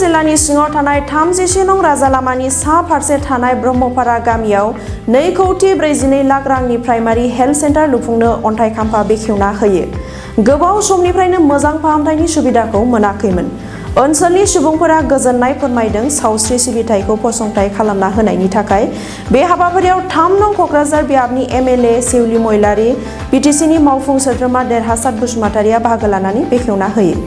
जिल्लानि सिङाव थानाय 37 नं राजालामानि सा फारसे थानाय ब्रह्मपारा गामियाव 2,42 लाख रांनि प्राइमारि हेल्थ सेन्टार लुफुंनो अन्थाइ खाम्फा बेखेवना होयो। गोबाव समनिफ्रायनो मोजां फाहामथायनि सुबिदाखौ मोनाखैमोन। ओनसोलनि सुबुंफोरा गोजोननाय फोरमायदों। सावस्रि सिबिथायखौ फसंथाय खालामना होनायनि थाखाय बे हाबाफारियाव 3 नं क'क्राझार बियाबनि एमएलए सेउलि महिलारि, बिटिसिनि मावफुं सोद्रोमा देरहासात बसुमतारिया बाहागो लानानै बेखेवना होयो।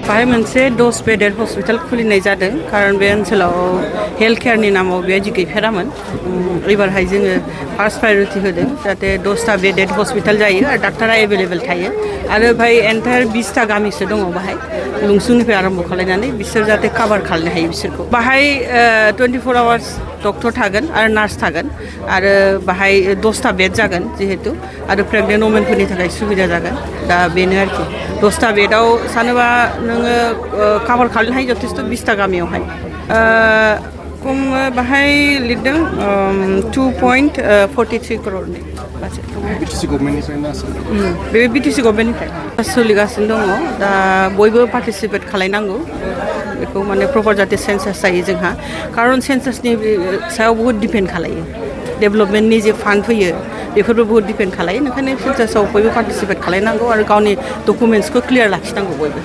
बाहाय मोनसे 10 बेडेड हस्पिटाल खुलिनाय जादों खारन बे ओनसोलाव हेल्थ केयारनि नामाव बेबायदि गैफेरामोन। एबारहाय जोङो फार्स्ट प्रायरिटि होदों जाहाथे 10टा बेडेड हस्पिटाल जायो आरो डाक्टारा एभेलेबेल थायो आरो बाहाय एन्टायार 20टा गामिसो दङ बाहाय लुंसुंनिफ्राय आरम्भ खालामनानै बिसोर जाहाथे काभार खालामनो हायो बिसोरखौ। बाहाय 24 आवार्स डक्टर थागोन आरो नार्स थागोन आरो बाहाय 10टा बेड जागोन जिहेतु आरो प्रेगनेन्ट वमेनफोरनि थाखाय सुबिदा जागोन। दा बेनो आरोखि 10टा बेडआव सानोबा नोङो काभार खालामनो हायो जथेस्थ' 20टा गामियावहाय। खम बाहाय लिरदों 2.43 क'ररनि बिटिसि गभर्नमेन्टनिफ्राय बे बिटिसि गभर्नमेन्टनिफ्राय सोलिगासिनो दङ। दा बयबो पार्टिसिपेट खालायनांगौ बेखौ माने प्रपार जाहाथे सेन्सास जायो जोंहा खारन सेन्सासनि सायाव बहुद डिपेन्ड खालायो। डेभेलपमेन्टनि जे फान्ड फैयो बेफोरबो बहुत डिपेन्ड खालायो। ओंखायनो सेन्सासाव बयबो पार्टिसिपेट खालायनांगौ आरो गावनि डकुमेन्ट्सखौ क्लियार लाखिनांगौ बयबो।